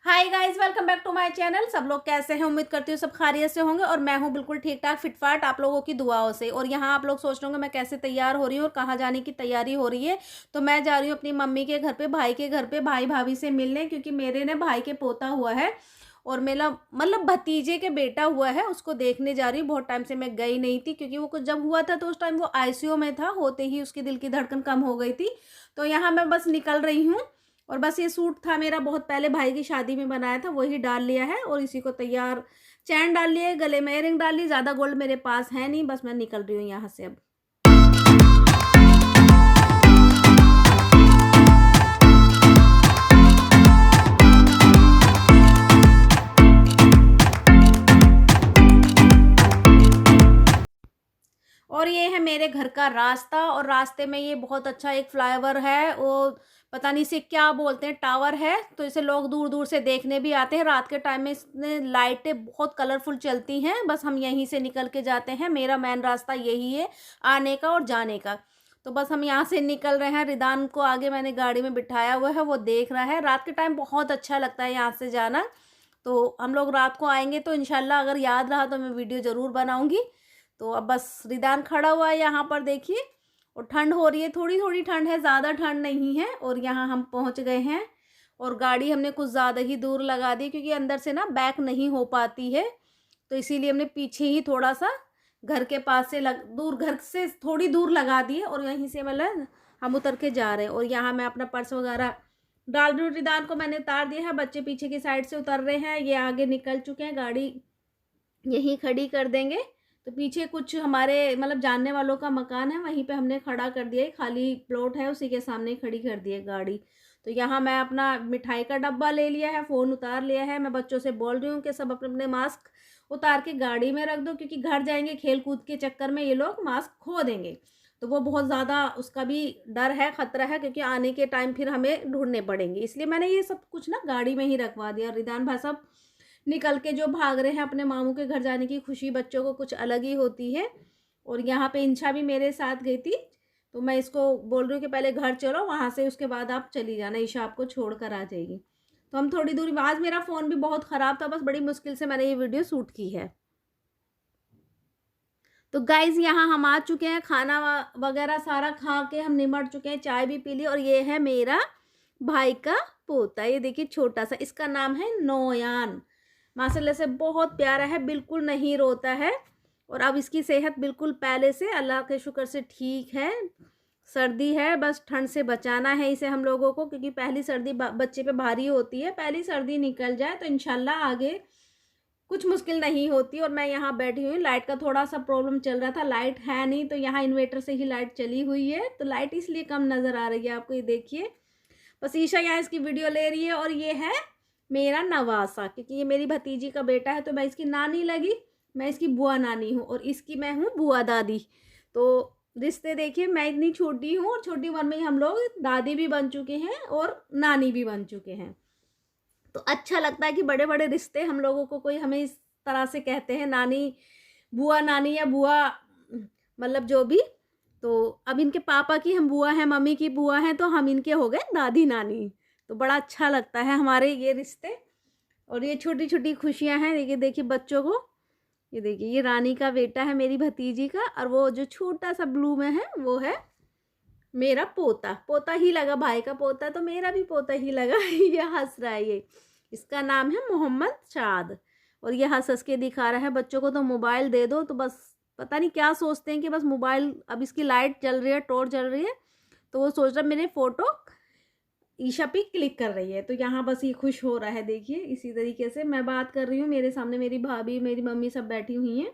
Hi guys, welcome back to my channel. सब लोग कैसे हैं? उम्मीद करती हूँ सब खैरियत से होंगे और मैं हूँ बिल्कुल ठीक ठाक फिटफाट आप लोगों की दुआओं से। और यहाँ आप लोग सोच रहे होंगे मैं कैसे तैयार हो रही हूँ और कहाँ जाने की तैयारी हो रही है। तो मैं जा रही हूँ अपनी मम्मी के घर पे, भाई के घर पे, भाई भाभी से मिलने, क्योंकि मेरे ने भाई के पोता हुआ है और मेरा मतलब भतीजे के बेटा हुआ है, उसको देखने जा रही हूँ। बहुत टाइम से मैं गई नहीं थी, क्योंकि वो कुछ जब हुआ था तो उस टाइम वो आईसीयू में था, होते ही उसकी दिल की धड़कन कम हो गई थी। तो यहाँ मैं बस निकल रही हूँ और बस ये सूट था मेरा, बहुत पहले भाई की शादी में बनाया था, वही डाल लिया है और इसी को तैयार, चैन डाल लिया है, गले में इयररिंग डाल ली। ज़्यादा गोल्ड मेरे पास है नहीं, बस मैं निकल रही हूँ यहाँ से अब। और ये है मेरे घर का रास्ता और रास्ते में ये बहुत अच्छा एक फ्लाईओवर है, वो पता नहीं इसे क्या बोलते हैं, टावर है। तो इसे लोग दूर दूर से देखने भी आते हैं। रात के टाइम में इसमें लाइटें बहुत कलरफुल चलती हैं। बस हम यहीं से निकल के जाते हैं, मेरा मेन रास्ता यही है आने का और जाने का। तो बस हम यहाँ से निकल रहे हैं। रिदान को आगे मैंने गाड़ी में बिठाया हुआ है, वो देख रहा है। रात के टाइम बहुत अच्छा लगता है यहाँ से जाना। तो हम लोग रात को आएंगे तो इंशाल्लाह अगर याद रहा तो मैं वीडियो ज़रूर बनाऊंगी। तो अब बस रिदान खड़ा हुआ है यहाँ पर, देखिए। और ठंड हो रही है, थोड़ी थोड़ी ठंड है, ज़्यादा ठंड नहीं है। और यहाँ हम पहुँच गए हैं और गाड़ी हमने कुछ ज़्यादा ही दूर लगा दी, क्योंकि अंदर से ना बैक नहीं हो पाती है। तो इसीलिए हमने पीछे ही थोड़ा सा घर के पास से दूर, घर से थोड़ी दूर लगा दी है और यहीं से मतलब हम उतर के जा रहे हैं। और यहाँ मैं अपना पर्स वगैरह डाल रही हूँ। रिदान को मैंने उतार दिया है, बच्चे पीछे की साइड से उतर रहे हैं, ये आगे निकल चुके हैं, गाड़ी यहीं खड़ी कर देंगे। तो पीछे कुछ हमारे मतलब जानने वालों का मकान है, वहीं पे हमने खड़ा कर दिया है, खाली प्लॉट है, उसी के सामने खड़ी कर दी है गाड़ी। तो यहाँ मैं अपना मिठाई का डब्बा ले लिया है, फ़ोन उतार लिया है। मैं बच्चों से बोल रही हूँ कि सब अपने अपने मास्क उतार के गाड़ी में रख दो, क्योंकि घर जाएंगे खेल कूद के चक्कर में ये लोग मास्क खो देंगे। तो वो बहुत ज़्यादा उसका भी डर है, ख़तरा है, क्योंकि आने के टाइम फिर हमें ढूंढने पड़ेंगे। इसलिए मैंने ये सब कुछ ना गाड़ी में ही रखवा दिया। रिदान भाई साहब निकल के जो भाग रहे हैं अपने मामू के घर जाने की खुशी बच्चों को कुछ अलग ही होती है। और यहाँ पे इंशा भी मेरे साथ गई थी, तो मैं इसको बोल रही हूँ कि पहले घर चलो, वहाँ से उसके बाद आप चली जाना, ईशा आपको छोड़ कर आ जाएगी। तो हम थोड़ी दूरी, आज मेरा फ़ोन भी बहुत ख़राब था, बस बड़ी मुश्किल से मैंने ये वीडियो शूट की है। तो गाइज़ यहाँ हम आ चुके हैं, खाना वगैरह सारा खा के हम निमट चुके हैं, चाय भी पी ली। और ये है मेरा भाई का पोता, ये देखिए छोटा सा, इसका नाम है नोयान। माशाल्लाह से बहुत प्यारा है, बिल्कुल नहीं रोता है। और अब इसकी सेहत बिल्कुल पहले से अल्लाह के शुक्र से ठीक है। सर्दी है, बस ठंड से बचाना है इसे हम लोगों को, क्योंकि पहली सर्दी बच्चे पे भारी होती है। पहली सर्दी निकल जाए तो इंशाल्लाह आगे कुछ मुश्किल नहीं होती। और मैं यहाँ बैठी हुई, लाइट का थोड़ा सा प्रॉब्लम चल रहा था, लाइट है नहीं, तो यहाँ इन्वेटर से ही लाइट चली हुई है, तो लाइट इसलिए कम नज़र आ रही है आपको, ये देखिए। बस ईशा यहाँ इसकी वीडियो ले रही है। और ये है मेरा नवासा, क्योंकि ये मेरी भतीजी का बेटा है, तो मैं इसकी नानी लगी, मैं इसकी बुआ नानी हूँ और इसकी मैं हूँ बुआ दादी। तो रिश्ते देखिए, मैं इतनी छोटी हूँ और छोटी उम्र में ही हम लोग दादी भी बन चुके हैं और नानी भी बन चुके हैं। तो अच्छा लगता है कि बड़े बड़े रिश्ते हम लोगों को कोई हमें इस तरह से कहते हैं, नानी, बुआ नानी या बुआ, मतलब जो भी। तो अब इनके पापा की हम बुआ हैं, मम्मी की बुआ हैं, तो हम इनके हो गए दादी नानी। तो बड़ा अच्छा लगता है हमारे ये रिश्ते। और ये छोटी छोटी खुशियां हैं, देखिए देखिए बच्चों को, ये देखिए, ये रानी का बेटा है मेरी भतीजी का, और वो जो छोटा सा ब्लू में है वो है मेरा पोता। पोता ही लगा, भाई का पोता तो मेरा भी पोता ही लगा। ये हंस रहा है, ये इसका नाम है मोहम्मद शाद। और ये हंस हंस के दिखा रहा है बच्चों को। तो मोबाइल दे दो तो बस पता नहीं क्या सोचते हैं कि बस मोबाइल, अब इसकी लाइट जल रही है, टॉर्च जल रही है, तो वो सोच रहा है मेरे फोटो ईशा पे क्लिक कर रही है। तो यहाँ बस ये खुश हो रहा है, देखिए। इसी तरीके से मैं बात कर रही हूँ, मेरे सामने मेरी भाभी, मेरी मम्मी सब बैठी हुई हैं।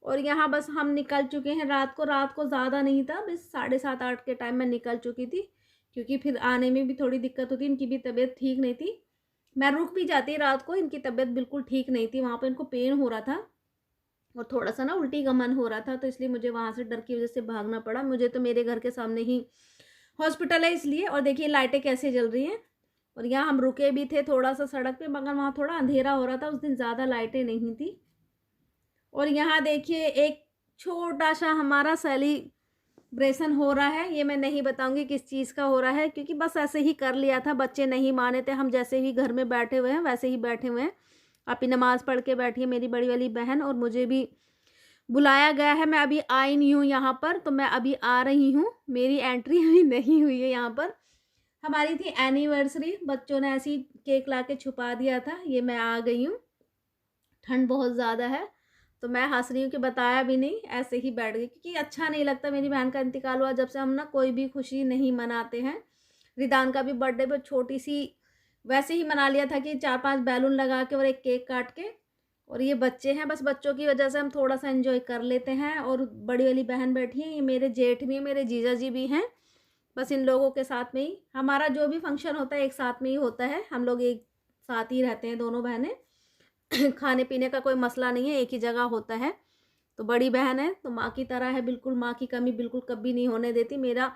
और यहाँ बस हम निकल चुके हैं। रात को ज़्यादा नहीं था, बस 7:30-8 के टाइम में निकल चुकी थी, क्योंकि फिर आने में भी थोड़ी दिक्कत होती, इनकी भी तबीयत ठीक नहीं थी। मैं रुक भी जाती रात को, इनकी तबीयत बिल्कुल ठीक नहीं थी, वहाँ पर इनको पेन हो रहा था और थोड़ा सा ना उल्टी का मन हो रहा था, तो इसलिए मुझे वहाँ से डर की वजह से भागना पड़ा। मुझे तो मेरे घर के सामने ही हॉस्पिटल है, इसलिए। और देखिए लाइटें कैसे जल रही हैं। और यहाँ हम रुके भी थे थोड़ा सा सड़क पे, मगर वहाँ थोड़ा अंधेरा हो रहा था उस दिन, ज़्यादा लाइटें नहीं थी। और यहाँ देखिए एक छोटा सा हमारा ऑपरेशन हो रहा है, ये मैं नहीं बताऊंगी किस चीज़ का हो रहा है, क्योंकि बस ऐसे ही कर लिया था, बच्चे नहीं माने थे। हम जैसे ही घर में बैठे हुए हैं वैसे ही बैठे हुए हैं। अभी नमाज़ पढ़ के बैठी है मेरी बड़ी वाली बहन, और मुझे भी बुलाया गया है। मैं अभी आई नहीं हूँ यहाँ पर, तो मैं अभी आ रही हूँ। मेरी एंट्री अभी नहीं हुई है यहाँ पर। हमारी थी एनिवर्सरी, बच्चों ने ऐसे ही केक ला के छुपा दिया था। ये मैं आ गई हूँ, ठंड बहुत ज़्यादा है, तो मैं हँस रही हूँ कि बताया भी नहीं, ऐसे ही बैठ गई, क्योंकि अच्छा नहीं लगता। मेरी बहन का इंतकाल हुआ जब से, हम ना कोई भी खुशी नहीं मनाते हैं। रिदान का भी बर्थडे पर छोटी सी वैसे ही मना लिया था कि 4-5 बैलून लगा के और एक केक काट के। और ये बच्चे हैं, बस बच्चों की वजह से हम थोड़ा सा एंजॉय कर लेते हैं। और बड़ी वाली बहन बैठी है, ये मेरे जेठ भी हैं, मेरे जीजा जी भी हैं। बस इन लोगों के साथ में ही हमारा जो भी फंक्शन होता है एक साथ में ही होता है। हम लोग एक साथ ही रहते हैं दोनों बहनें। खाने पीने का कोई मसला नहीं है, एक ही जगह होता है। तो बड़ी बहन है तो माँ की तरह है, बिल्कुल माँ की कमी बिल्कुल कभी नहीं होने देती। मेरा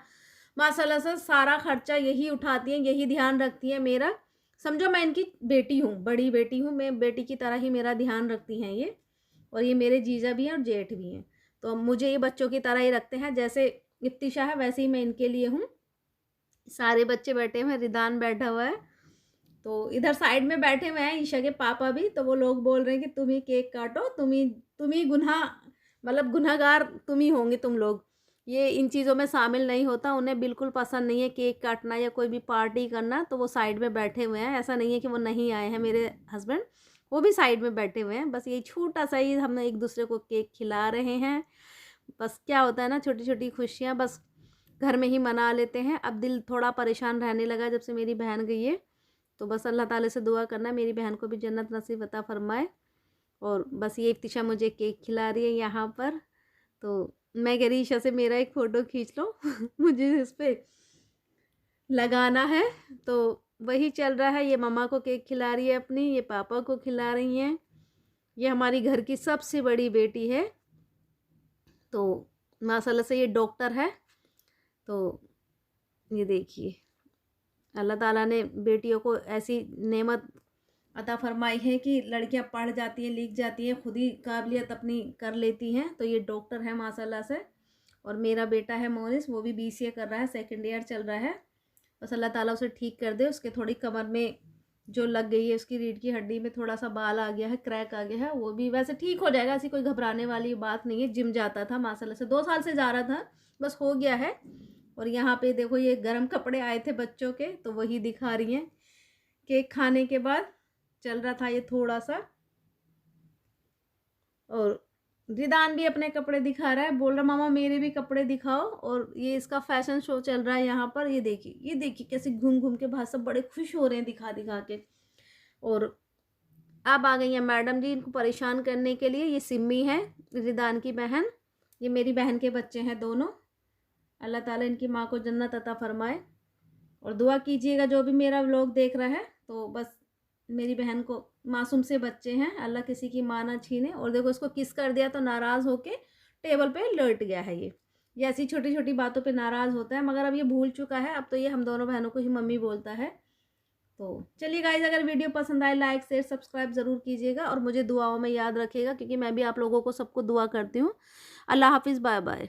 माशाल्लाह से सारा खर्चा यही उठाती हैं, यही ध्यान रखती है मेरा। समझो मैं इनकी बेटी हूँ, बड़ी बेटी हूँ मैं, बेटी की तरह ही मेरा ध्यान रखती हैं ये। और ये मेरे जीजा भी हैं और जेठ भी हैं, तो मुझे ये बच्चों की तरह ही रखते हैं। जैसे इफ्तिशा है वैसे ही मैं इनके लिए हूँ। सारे बच्चे बैठे हुए हैं, रिदान बैठा हुआ है, तो इधर साइड में बैठे हुए हैं ईशा के पापा भी। तो वो लोग बोल रहे हैं कि तुम ही केक काटो, तुम ही गुनाह, मतलब गुनहगार तुम ही होंगे तुम लोग। ये इन चीज़ों में शामिल नहीं होता, उन्हें बिल्कुल पसंद नहीं है केक काटना या कोई भी पार्टी करना, तो वो साइड में बैठे हुए हैं। ऐसा नहीं है कि वो नहीं आए हैं, मेरे हस्बैंड वो भी साइड में बैठे हुए हैं। बस ये छोटा सा ही हम एक दूसरे को केक खिला रहे हैं। बस क्या होता है ना, छोटी छोटी खुशियाँ बस घर में ही मना लेते हैं। अब दिल थोड़ा परेशान रहने लगा जब से मेरी बहन गई है, तो बस अल्लाह ताला से दुआ करना मेरी बहन को भी जन्नत नसीब अता फरमाए। और बस ये इफ्तिशा मुझे केक खिला रही है यहाँ पर, तो मैं कह रही ईशा से मेरा एक फ़ोटो खींच लो मुझे इस पर लगाना है। तो वही चल रहा है। ये मम्मा को केक खिला रही है अपनी, ये पापा को खिला रही हैं। ये हमारी घर की सबसे बड़ी बेटी है, तो माशाल्लाह से ये डॉक्टर है। तो ये देखिए अल्लाह ताला ने बेटियों को ऐसी नेमत अता फरमाई है कि लड़कियां पढ़ जाती हैं, लिख जाती हैं, खुद ही काबिलियत अपनी कर लेती हैं। तो ये डॉक्टर है माशाल्लाह से। और मेरा बेटा है मोनिस, वो भी BCA कर रहा है, सेकंड ईयर चल रहा है। बस अल्लाह ताला उसे ठीक कर दे। उसके थोड़ी कमर में जो लग गई है, उसकी रीढ़ की हड्डी में थोड़ा सा बाल आ गया है, क्रैक आ गया है, वो भी वैसे ठीक हो जाएगा। ऐसी कोई घबराने वाली बात नहीं है। जिम जाता था माशाल्लाह से, 2 साल से जा रहा था, बस हो गया है। और यहाँ पे देखो ये गर्म कपड़े आए थे बच्चों के, तो वही दिखा रही हैं। केक खाने के बाद चल रहा था ये थोड़ा सा, और रिदान भी अपने कपड़े दिखा रहा है, बोल रहा मामा मेरे भी कपड़े दिखाओ। और ये इसका फैशन शो चल रहा है यहाँ पर। ये देखिए कैसे घूम घूम के बाहर सब बड़े खुश हो रहे हैं दिखा दिखा के। और अब आ गई है मैडम जी इनको परेशान करने के लिए। ये सिम्मी है रिदान की बहन, ये मेरी बहन के बच्चे हैं दोनों। अल्लाह ताला इनकी माँ को जन्नत अता फरमाए। और दुआ कीजिएगा जो भी मेरा व्लॉग देख रहा है, तो बस मेरी बहन को, मासूम से बच्चे हैं, अल्लाह किसी की माँ ना छीने। और देखो इसको किस कर दिया तो नाराज़ होके टेबल पे लेट गया है। ये ऐसी छोटी छोटी बातों पे नाराज़ होता है, मगर अब ये भूल चुका है। अब तो ये हम दोनों बहनों को ही मम्मी बोलता है। तो चलिए गाइज, अगर वीडियो पसंद आए लाइक शेयर सब्सक्राइब ज़रूर कीजिएगा, और मुझे दुआओं में याद रखिएगा, क्योंकि मैं भी आप लोगों को सबको दुआ करती हूँ। अल्लाह हाफिज़, बाय बाय।